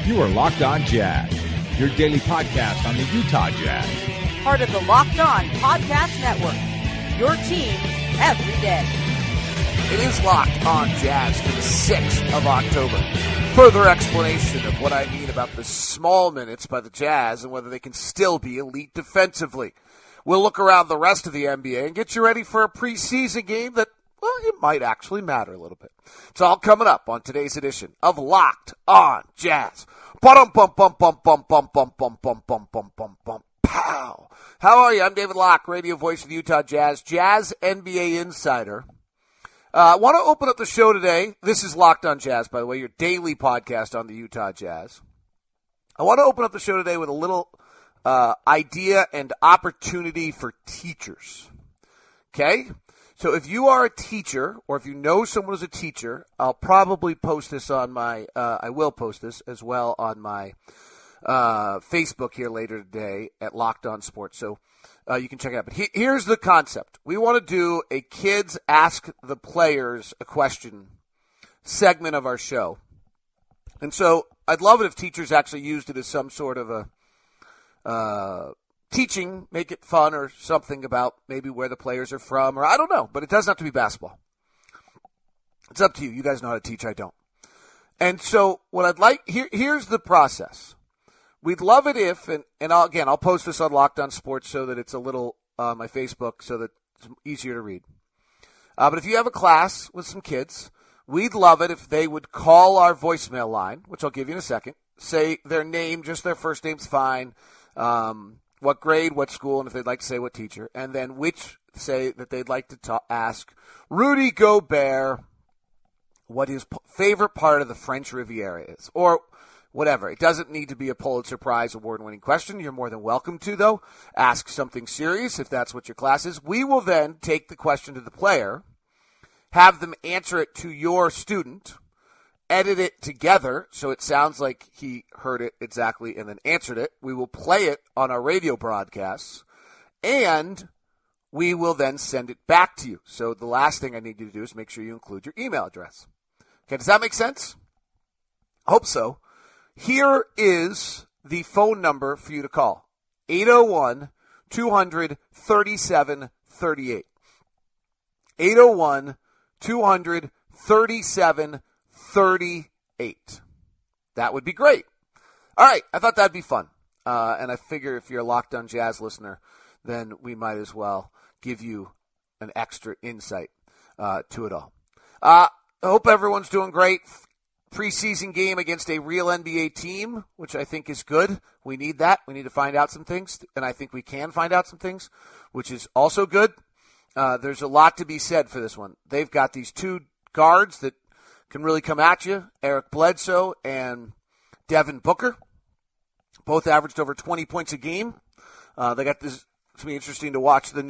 You are Locked On Jazz, your daily podcast on the Utah Jazz. Part of the Locked On Podcast Network, your team every day. It is Locked On Jazz for the 6th of October. Further explanation of what I mean about the small minutes by the Jazz and whether they can still be elite defensively. We'll look around the rest of the NBA and get you ready for a preseason game that, well, it might actually matter a little bit. It's all coming up on today's edition of Locked On Jazz. Pow. How are you? I'm David Locke, radio voice of the Utah Jazz, Jazz NBA insider. I want to open up the show today. This is Locked On Jazz, by the way, your daily podcast on the Utah Jazz. I want to open up the show today with a little idea and opportunity for teachers. Okay? So if you are a teacher, or if you know someone who's a teacher, I'll probably post this on I will post this as well on my Facebook here later today at Locked On Sports. So you can check it out. But here's the concept. We want to do a Kids Ask the Players a Question segment of our show. And so I'd love it if teachers actually used it as some sort of a teaching, make it fun or something about maybe where the players are from, or I don't know, but it doesn't have to be basketball. It's up to you. You guys know how to teach. I don't. And so what I'd like, here's the process. We'd love it if, and I'll post this on Locked On Sports so that it's a little, my Facebook, so that it's easier to read. But if you have a class with some kids, we'd love it if they would call our voicemail line, which I'll give you in a second, say their name, just their first name's fine, what grade, what school, and if they'd like to say what teacher, and then say that they'd like to ask Rudy Gobert what his favorite part of the French Riviera is, or whatever. It doesn't need to be a Pulitzer Prize award-winning question. You're more than welcome to, though. Ask something serious if that's what your class is. We will then take the question to the player, have them answer it to your student, edit it together so it sounds like he heard it exactly and then answered it. We will play it on our radio broadcasts, and we will then send it back to you. So the last thing I need you to do is make sure you include your email address. Okay, does that make sense? I hope so. Here is the phone number for you to call. 801-200-3738. 801-200-3738. That would be great. All right, I thought that'd be fun. And I figure if you're a Locked On Jazz listener, then we might as well give you an extra insight to it all. I hope everyone's doing great. Preseason game against a real NBA team, which I think is good. We need that. We need to find out some things, and I think we can find out some things, which is also good. There's a lot to be said for this one. They've got these two guards that can really come at you, Eric Bledsoe and Devin Booker. Both averaged over 20 points a game. They got this. It's going to be interesting to watch the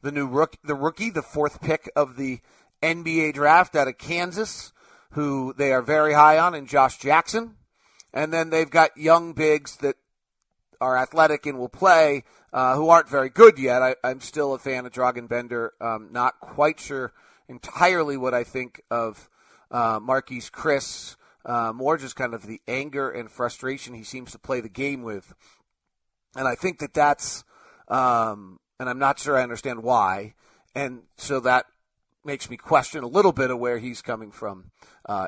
rookie, the fourth pick of the NBA draft out of Kansas, who they are very high on, in Josh Jackson. And then they've got young bigs that are athletic and will play, who aren't very good yet. I'm still a fan of Dragan Bender. Not quite sure entirely what I think of Marquise Chris, more just kind of the anger and frustration he seems to play the game with. And I think that's, and I'm not sure I understand why. And so that makes me question a little bit of where he's coming from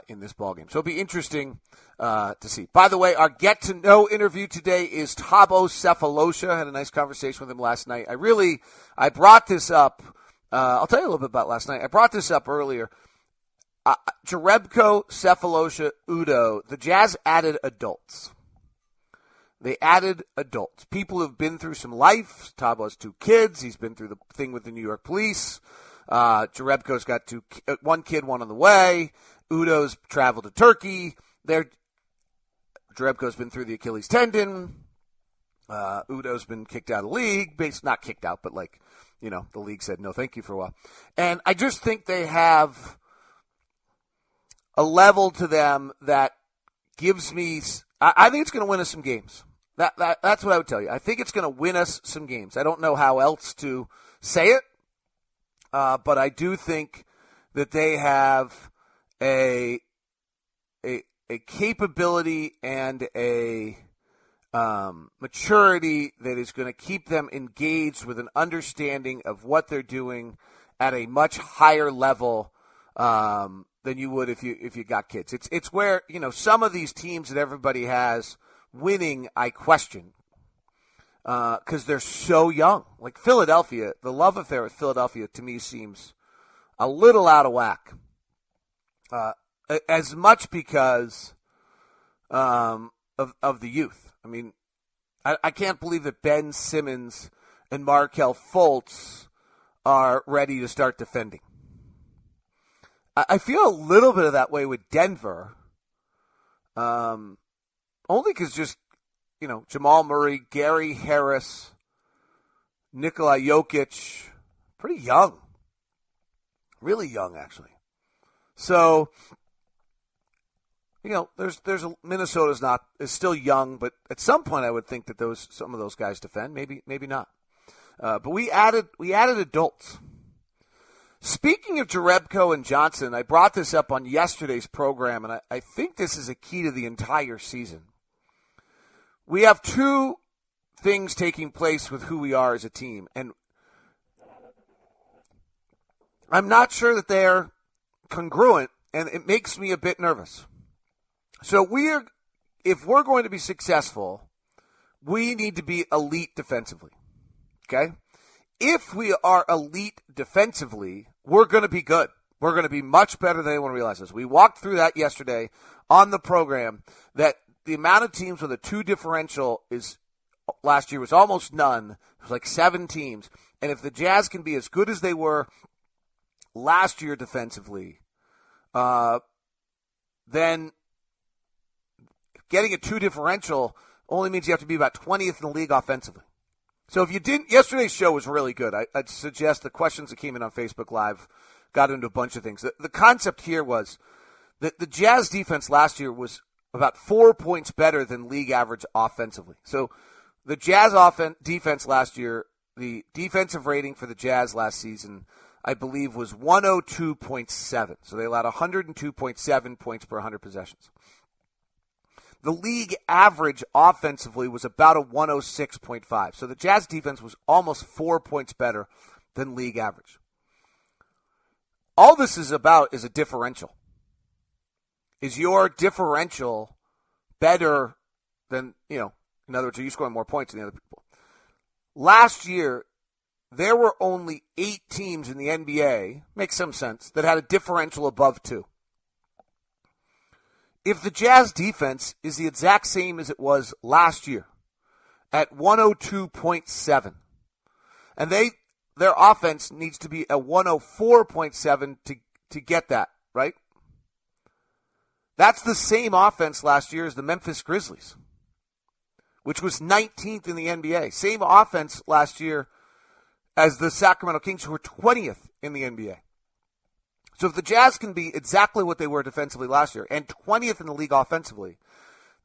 in this ballgame. So it'll be interesting to see. By the way, our get-to-know interview today is Thabo Sefolosha. I had a nice conversation with him last night. I brought this up. I'll tell you a little bit about last night. I brought this up earlier. Jerebko, Sefolosha, Udo, the Jazz added adults. They added adults. People who've been through some life. Thabo has 2 kids. He's been through the thing with the New York police. Jerebko's got 1 kid, 1 on the way. Udo's traveled to Turkey. Jerebko's been through the Achilles tendon. Udo's been kicked out of the league. Not kicked out, but the league said no thank you for a while. And I just think they have a level to them that gives me I think it's going to win us some games. That's what I would tell you. I think it's going to win us some games. I don't know how else to say it, but I do think that they have a capability and a maturity that is going to keep them engaged with an understanding of what they're doing at a much higher level than you would if you got kids. It's where, some of these teams that everybody has winning, I question, because they're so young. Like Philadelphia, the love affair with Philadelphia to me seems a little out of whack. As much because of the youth. I mean, I can't believe that Ben Simmons and Markelle Fultz are ready to start defending. I feel a little bit of that way with Denver. Only because just, Jamal Murray, Gary Harris, Nikola Jokic, pretty young. Really young, actually. So, Minnesota's is still young, but at some point I would think that some of those guys defend. Maybe not. But we added adults. Speaking of Jerebko and Johnson, I brought this up on yesterday's program, and I think this is a key to the entire season. We have two things taking place with who we are as a team, and I'm not sure that they're congruent, and it makes me a bit nervous. So if we're going to be successful, we need to be elite defensively. Okay? If we are elite defensively, we're going to be good. We're going to be much better than anyone realizes. We walked through that yesterday on the program, that the amount of teams with a 2 differential last year was almost none. It was like 7 teams. And if the Jazz can be as good as they were last year defensively, then getting a 2 differential only means you have to be about 20th in the league offensively. So if you didn't, yesterday's show was really good. I'd suggest the questions that came in on Facebook Live got into a bunch of things. The concept here was that the Jazz defense last year was about 4 points better than league average offensively. So the Jazz defense last year, the defensive rating for the Jazz last season, I believe, was 102.7. So they allowed 102.7 points per 100 possessions. The league average offensively was about a 106.5. So the Jazz defense was almost 4 points better than league average. All this is about is a differential. Is your differential better than, in other words, are you scoring more points than the other people? Last year, there were only 8 teams in the NBA, makes some sense, that had a differential above 2. If the Jazz defense is the exact same as it was last year at 102.7, and their offense needs to be at 104.7 to get that, right? That's the same offense last year as the Memphis Grizzlies, which was 19th in the NBA. Same offense last year as the Sacramento Kings, who were 20th in the NBA. So if the Jazz can be exactly what they were defensively last year and 20th in the league offensively,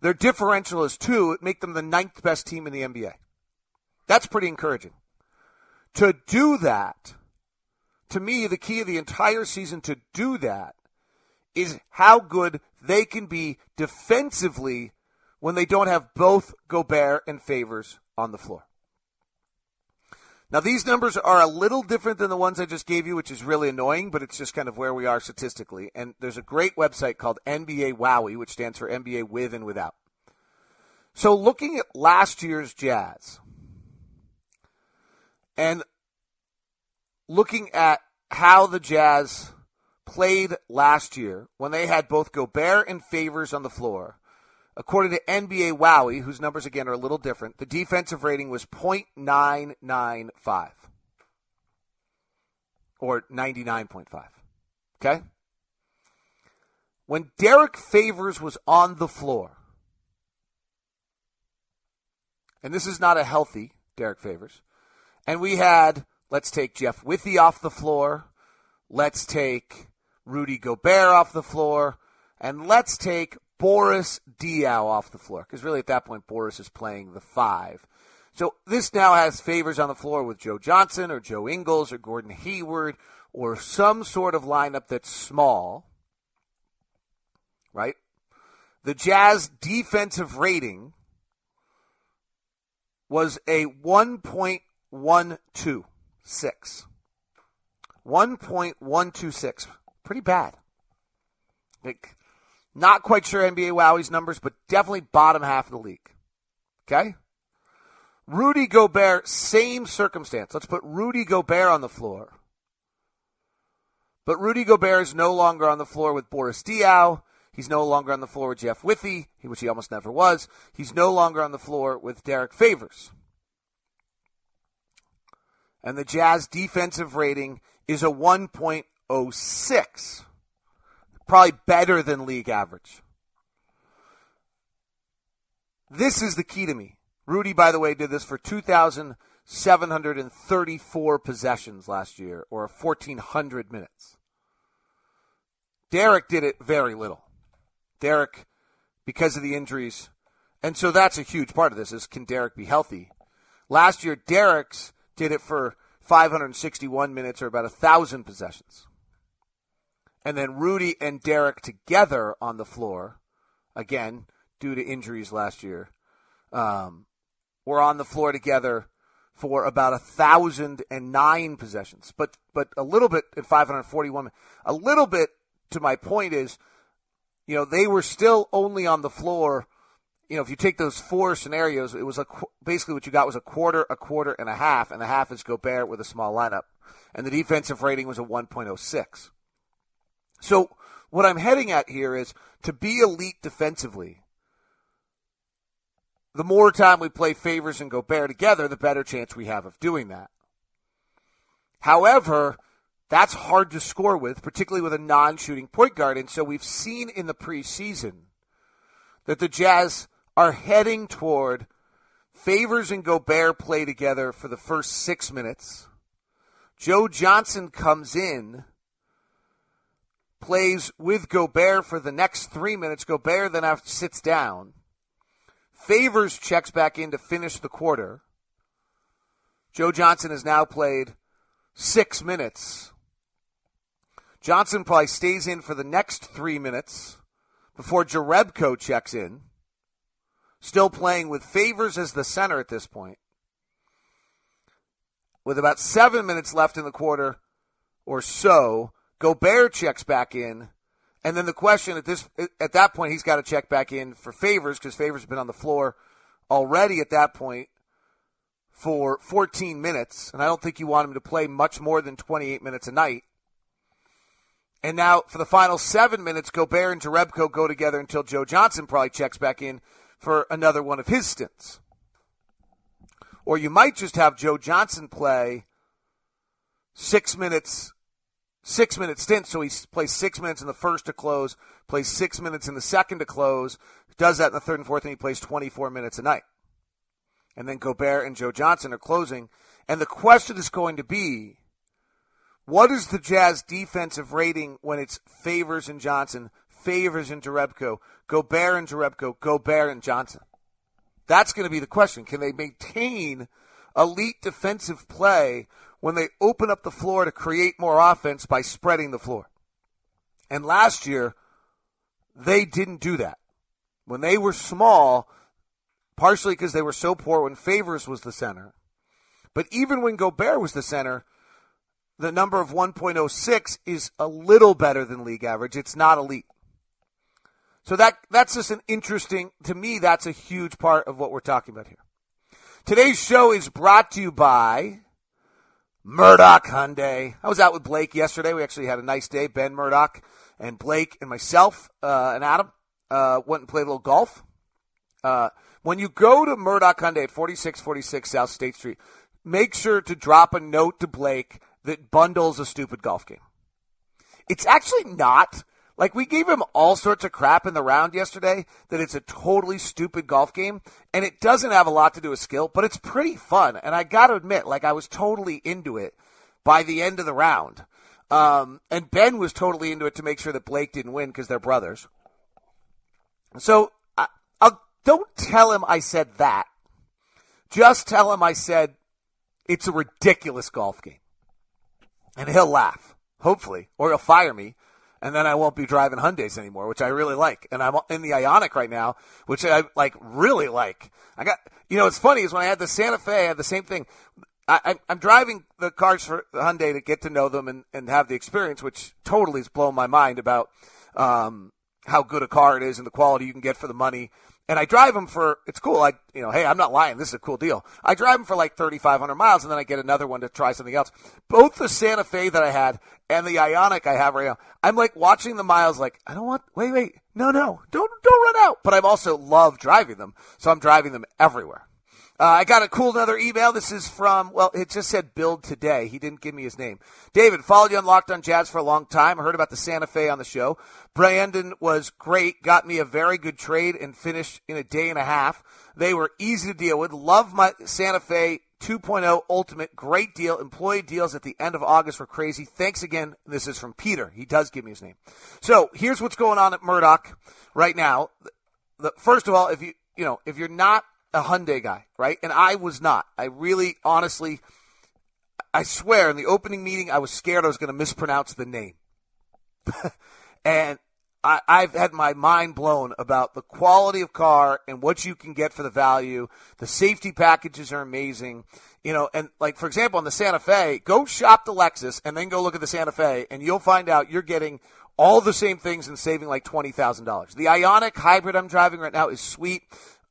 their differential is 2. It make them the 9th best team in the NBA. That's pretty encouraging. To do that, to me, the key of the entire season to do that is how good they can be defensively when they don't have both Gobert and Favors on the floor. Now, these numbers are a little different than the ones I just gave you, which is really annoying, but it's just kind of where we are statistically. And there's a great website called NBA WOWY, which stands for NBA with and without. So looking at last year's Jazz and looking at how the Jazz played last year when they had both Gobert and Favors on the floor, according to NBA WOWY, whose numbers, again, are a little different, the defensive rating was .995, or 99.5, okay? When Derek Favors was on the floor, and this is not a healthy Derek Favors, and we had, let's take Jeff Withey off the floor, let's take Rudy Gobert off the floor, and let's take Boris Diaw off the floor, because really at that point Boris is playing the 5. So this now has Favors on the floor with Joe Johnson or Joe Ingles or Gordon Hayward or some sort of lineup that's small, right? The Jazz defensive rating was a 1.126. 1.126. Pretty bad. Like, not quite sure NBA Wowie's numbers, but definitely bottom half of the league. Okay? Rudy Gobert, same circumstance. Let's put Rudy Gobert on the floor. But Rudy Gobert is no longer on the floor with Boris Diaw. He's no longer on the floor with Jeff Withey, which he almost never was. He's no longer on the floor with Derek Favors. And the Jazz defensive rating is a 1.06. Probably better than league average. This is the key to me. Rudy, by the way, did this for 2,734 possessions last year, or 1,400 minutes. Derek did it very little. Derek, because of the injuries, and so that's a huge part of this, is can Derek be healthy? Last year, Derek's did it for 561 minutes, or about 1,000 possessions. And then Rudy and Derek together on the floor, again, due to injuries last year, were on the floor together for about 1,009 possessions. But a little bit at 541. A little bit to my point is, they were still only on the floor. If you take those four scenarios, it was basically what you got was a quarter, and a half is Gobert with a small lineup. And the defensive rating was a 1.06. So what I'm heading at here is to be elite defensively, the more time we play Favors and Gobert together, the better chance we have of doing that. However, that's hard to score with, particularly with a non-shooting point guard. And so we've seen in the preseason that the Jazz are heading toward Favors and Gobert play together for the first 6 minutes. Joe Johnson comes in, plays with Gobert for the next 3 minutes. Gobert then sits down. Favors checks back in to finish the quarter. Joe Johnson has now played 6 minutes. Johnson probably stays in for the next 3 minutes before Jerebko checks in. Still playing with Favors as the center at this point. With about 7 minutes left in the quarter or so, Gobert checks back in. And then the question at that point, he's got to check back in for Favors because Favors has been on the floor already at that point for 14 minutes. And I don't think you want him to play much more than 28 minutes a night. And now for the final 7 minutes, Gobert and Jerebko go together until Joe Johnson probably checks back in for another one of his stints. Or you might just have Joe Johnson play 6 minutes. 6 minute stint, so he plays 6 minutes in the first to close, plays 6 minutes in the second to close, does that in the third and fourth, and he plays 24 minutes a night. And then Gobert and Joe Johnson are closing. And the question is going to be, what is the Jazz defensive rating when it's Favors and Johnson, Favors and Jerebko, Gobert and Jerebko, Gobert and Johnson? That's going to be the question. Can they maintain elite defensive play when they open up the floor to create more offense by spreading the floor? And last year, they didn't do that. When they were small, partially because they were so poor when Favors was the center, but even when Gobert was the center, the number of 1.06 is a little better than league average. It's not elite. So that's just an interesting, to me, that's a huge part of what we're talking about here. Today's show is brought to you by Murdoch Hyundai. I was out with Blake yesterday. We actually had a nice day. Ben Murdoch and Blake and myself and Adam went and played a little golf. When you go to Murdoch Hyundai at 4646 South State Street, make sure to drop a note to Blake that bundles a stupid golf game. It's actually not. Like, we gave him all sorts of crap in the round yesterday that it's a totally stupid golf game, and it doesn't have a lot to do with skill, but it's pretty fun. And I got to admit, I was totally into it by the end of the round. And Ben was totally into it to make sure that Blake didn't win because they're brothers. So don't tell him I said that. Just tell him I said it's a ridiculous golf game. And he'll laugh, hopefully, or he'll fire me. and then I won't be driving Hyundais anymore, which I really like. And I'm in the Ioniq right now, which I really like. It's funny is when I had the Santa Fe, I had the same thing. I'm driving the cars for Hyundai to get to know them and have the experience, which totally has blown my mind about how good a car it is and the quality you can get for the money. And I drive them it's cool. Hey, I'm not lying. This is a cool deal. I drive them for like 3,500 miles, and then I get another one to try something else. Both the Santa Fe that I had and the Ioniq I have right now, I'm like watching the miles like, I don't want, wait, no, don't run out. But I've also loved driving them, so I'm driving them everywhere. I got a cool another email. This is from, it just said build today. He didn't give me his name. David, followed you on Locked on Jazz for a long time. I heard about the Santa Fe on the show. Brandon was great. Got me a very good trade and finished in a day and a half. They were easy to deal with. Love my Santa Fe 2.0 Ultimate. Great deal. Employee deals at the end of August were crazy. Thanks again. This is from Peter. He does give me his name. So here's what's going on at Murdoch right now. First of all, if you're not a Hyundai guy, right? And I was not. I really, honestly, I swear, in the opening meeting, I was scared I was going to mispronounce the name. And I've had my mind blown about the quality of car and what you can get for the value. The safety packages are amazing. And like, for example, on the Santa Fe, go shop the Lexus and then go look at the Santa Fe, and you'll find out you're getting all the same things and saving like $20,000. The Ioniq hybrid I'm driving right now is sweet.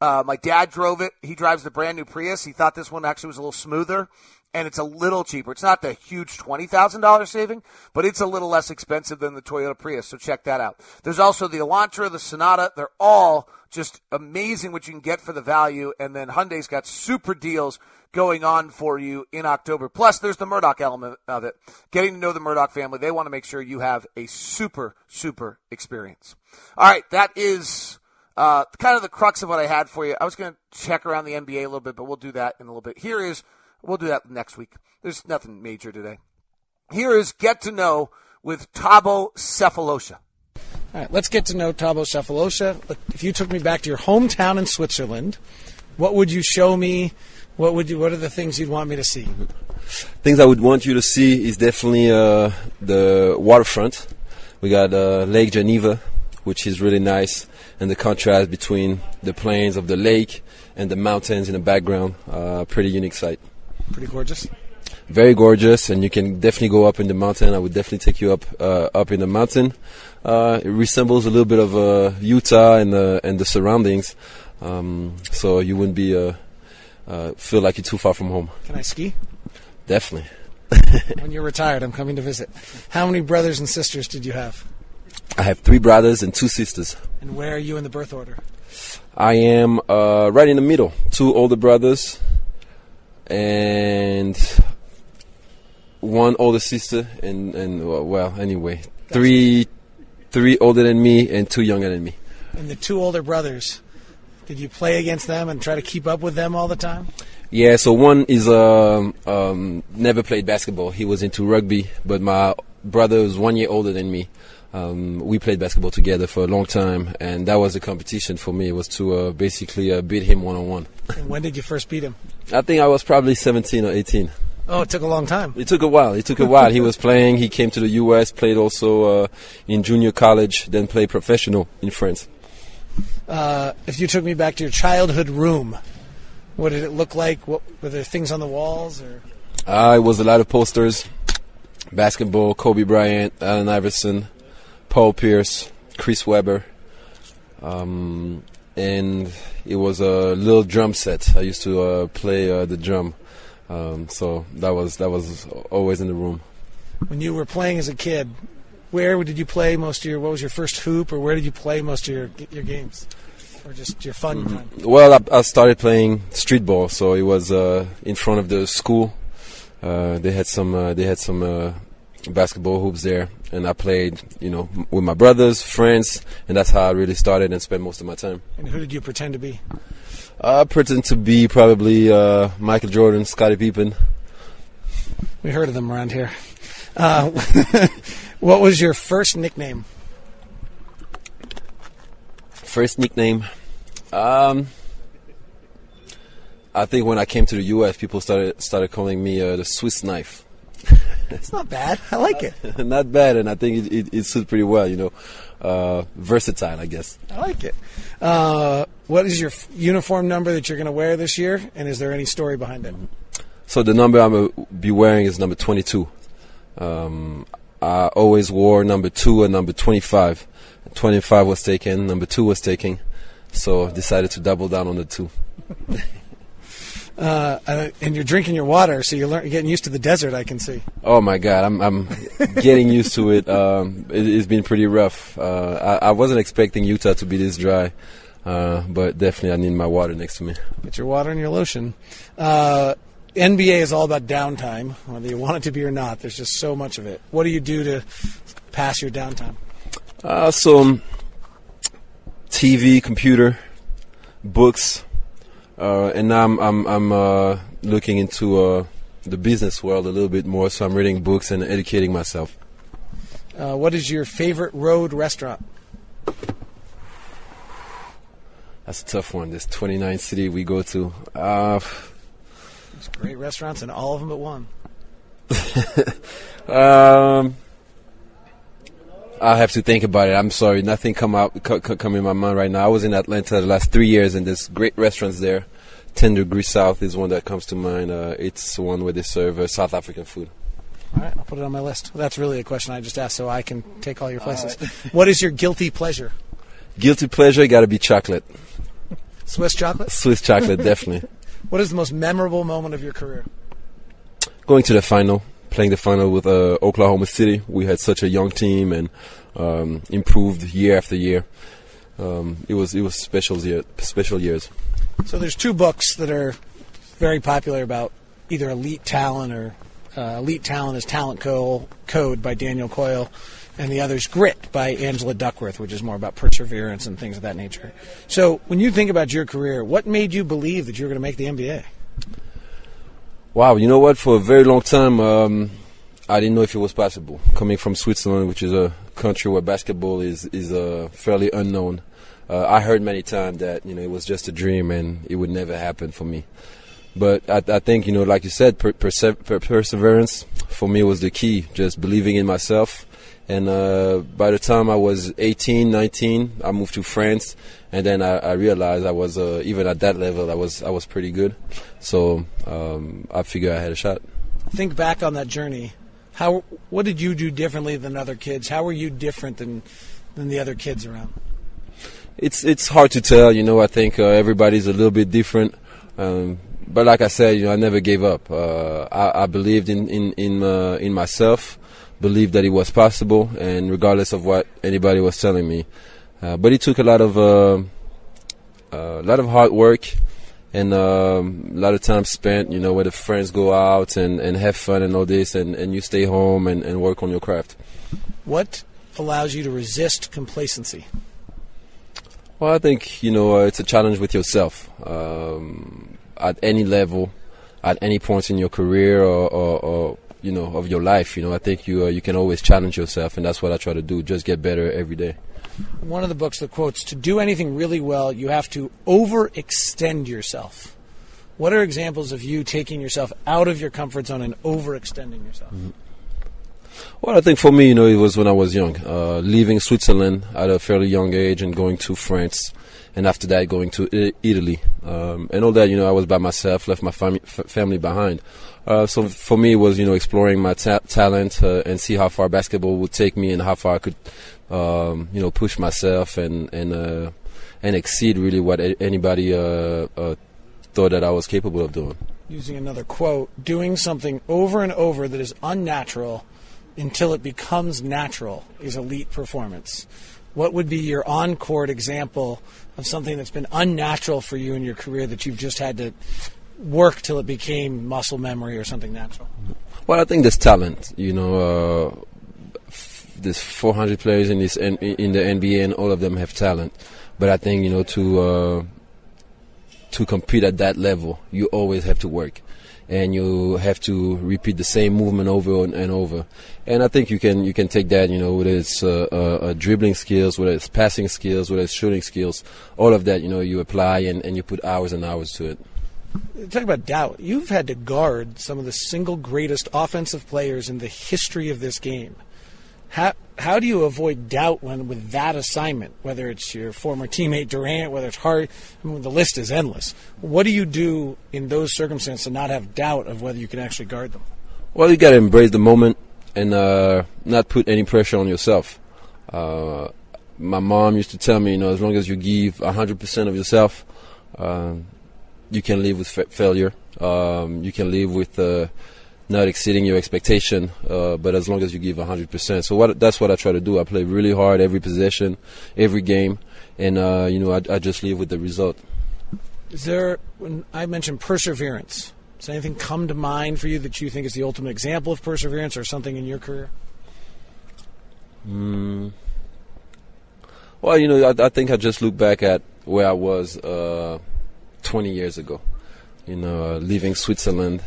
My dad drove it. He drives the brand new Prius. He thought this one actually was a little smoother, and it's a little cheaper. It's not the huge $20,000 saving, but it's a little less expensive than the Toyota Prius, so check that out. There's also the Elantra, the Sonata. They're all just amazing what you can get for the value, and then Hyundai's got super deals going on for you in October. Plus, there's the Murdoch element of it. Getting to know the Murdoch family. They want to make sure you have a super, super experience. All right, that is kind of the crux of what I had for you. I was going to check around the NBA a little bit, but we'll do that in a little bit. We'll do that next week. There's nothing major today. Here is Get to Know with Thabo Sefolosha. All right, let's get to know Thabo Sefolosha. If you took me back to your hometown in Switzerland, what would you show me? What are the things you'd want me to see? Things I would want you to see is definitely the waterfront. We got Lake Geneva, which is really nice, and the contrast between the plains of the lake and the mountains in the background. Pretty unique sight. Pretty gorgeous. Very gorgeous, and you can definitely go up in the mountain. I would definitely take you up in the mountain. It resembles a little bit of Utah and the surroundings, so you wouldn't be feel like you're too far from home. Can I ski? Definitely. When you're retired, I'm coming to visit. How many brothers and sisters did you have? I have 3 brothers and 2 sisters. And where are you in the birth order? I am right in the middle. 2 older brothers and 1 older sister, and anyway, gotcha. 3 older than me and 2 younger than me. And the 2 older brothers, did you play against them and try to keep up with them all the time? Yeah, so one is never played basketball. He was into rugby, but my brother is 1 year older than me. We played basketball together for a long time, and that was the competition for me. It was to basically beat him one-on-one. And when did you first beat him? I think I was probably 17 or 18. Oh, it took a long time. It took a while. He was playing. He came to the U.S., played also in junior college, then played professional in France. If you took me back to your childhood room, what did it look like? Were there things on the walls? Or? It was a lot of posters, basketball, Kobe Bryant, Allen Iverson, Paul Pierce, Chris Webber, and it was a little drum set. I used to play the drum, so that was always in the room. When you were playing as a kid, where did you play most of what was your first hoop, or where did you play most of your games, or just your fun time? Well, I started playing street ball, so it was in front of the school. They had some basketball hoops there, and I played, with my brothers, friends, and that's how I really started and spent most of my time. And who did you pretend to be? I pretend to be probably Michael Jordan, Scottie Pippen. We heard of them around here. What was your first nickname? First nickname? I think when I came to the U.S., people started calling me the Swiss knife. It's not bad. I like it. Not bad, and I think it suits pretty well. Versatile, I guess. I like it. What is your uniform number that you're going to wear this year, and is there any story behind it? So the number I'm going to be wearing is number 22. I always wore number 2 and number 25. 25 was taken, number 2 was taken, so decided to double down on the 2. And you're drinking your water, so you're getting used to the desert, I can see. Oh my God, I'm getting used to it. It's been pretty rough. I wasn't expecting Utah to be this dry, but definitely I need my water next to me. Get your water and your lotion. NBA is all about downtime, whether you want it to be or not. There's just so much of it. What do you do to pass your downtime? So TV, computer, books. And now I'm looking into the business world a little bit more, so I'm reading books and educating myself. What is your favorite road restaurant? That's a tough one. There's 29 cities we go to. There's great restaurants in all of them but one. I have to think about it. I'm sorry, nothing come in my mind right now. I was in Atlanta the last 3 years, and there's great restaurants there. 10 Degrees South is one that comes to mind. It's one where they serve South African food. All right, I'll put it on my list. That's really a question I just asked, so I can take all your places. What is your guilty pleasure? Guilty pleasure got to be chocolate. Swiss chocolate? Swiss chocolate, definitely. What is the most memorable moment of your career? Going to the final. Playing the final with Oklahoma City. We had such a young team and improved year after year. It was special years. So there's 2 books that are very popular about either elite talent or Elite Talent is Talent Code by Daniel Coyle, and the other's Grit by Angela Duckworth, which is more about perseverance and things of that nature. So when you think about your career, what made you believe that you were going to make the NBA? Wow, you know what? For a very long time, I didn't know if it was possible. Coming from Switzerland, which is a country where basketball is fairly unknown, I heard many times that it was just a dream and it would never happen for me. But I think like you said, perseverance for me was the key. Just believing in myself. And by the time I was 18, 19, I moved to France, and then I realized I was even at that level I was pretty good. So I figured I had a shot. Think back on that journey. What did you do differently than other kids? How were you different than the other kids around? It's hard to tell. I think everybody's a little bit different. But like I said, I never gave up. I believed in myself. Believed that it was possible, and regardless of what anybody was telling me, but it took a lot of hard work and a lot of time spent, where the friends go out and have fun and all this, and you stay home and work on your craft. What allows you to resist complacency? Well, I think it's a challenge with yourself at any level, at any point in your career or of your life. I think you can always challenge yourself, and that's what I try to do, just get better every day. One of the books that quotes, to do anything really well, you have to overextend yourself. What are examples of you taking yourself out of your comfort zone and overextending yourself? Mm-hmm. Well, I think for me, it was when I was young, leaving Switzerland at a fairly young age and going to France, and after that going to Italy, and all that. I was by myself, left my family behind. So for me, it was exploring my talent and see how far basketball would take me and how far I could push myself and exceed really what anybody thought that I was capable of doing. Using another quote, doing something over and over that is unnatural until it becomes natural is elite performance. What would be your on-court example of something that's been unnatural for you in your career that you've just had to work till it became muscle memory or something natural? Well, I think there's talent. There's 400 players in the NBA, and all of them have talent. But I think to compete at that level, you always have to work, and you have to repeat the same movement over and over. And I think you can take that, whether it's dribbling skills, whether it's passing skills, whether it's shooting skills, all of that, you apply and you put hours and hours to it. Talk about doubt. You've had to guard some of the single greatest offensive players in the history of this game. How do you avoid doubt with that assignment, whether it's your former teammate Durant, whether it's hard? I mean, the list is endless. What do you do in those circumstances to not have doubt of whether you can actually guard them? Well, you got to embrace the moment and not put any pressure on yourself. My mom used to tell me, as long as you give 100% of yourself, you can live with failure. You can live with not exceeding your expectation, but as long as you give 100%. So that's what I try to do. I play really hard every possession, every game, and I just live with the result. When I mentioned perseverance, does anything come to mind for you that you think is the ultimate example of perseverance, or something in your career? Well, I think I just look back at where I was 20 years ago. Living in Switzerland,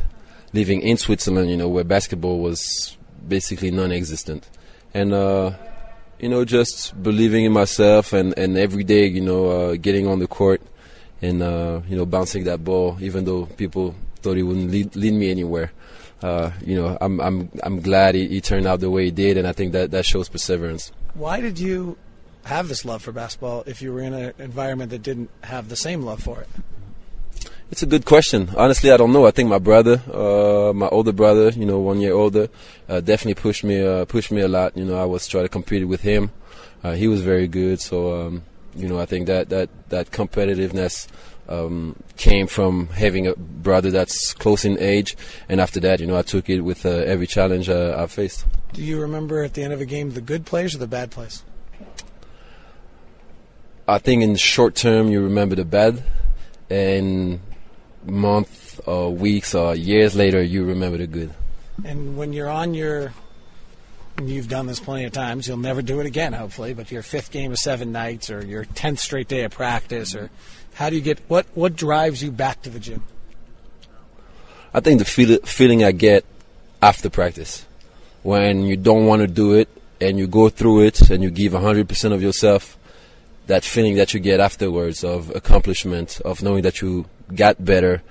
where basketball was basically non-existent. And, just believing in myself and every day, getting on the court and, bouncing that ball, even though people thought it wouldn't lead me anywhere. I'm glad it turned out the way it did, and I think that shows perseverance. Why did you have this love for basketball if you were in an environment that didn't have the same love for it? It's a good question. Honestly, I don't know. I think my brother, my older brother, 1 year older, definitely pushed me a lot. I was trying to compete with him. He was very good. So, I think that competitiveness came from having a brother that's close in age. And after that, I took it with every challenge I faced. Do you remember at the end of a game the good plays or the bad plays? I think in the short term, you remember the bad. And month or weeks or years later, you remember the good. And when you're on you've done this plenty of times, you'll never do it again, hopefully, but your 5th game of 7 nights or your 10th straight day of practice, or how do you what drives you back to the gym? I think the feeling I get after practice, when you don't want to do it and you go through it and you give 100% of yourself, that feeling that you get afterwards of accomplishment, of knowing that you got better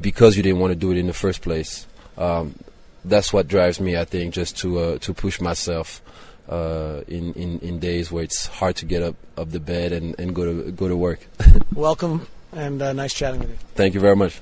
because you didn't want to do it in the first place. That's what drives me, I think, just to push myself in days where it's hard to get up the bed and go to work. Welcome, and nice chatting with you. Thank you very much.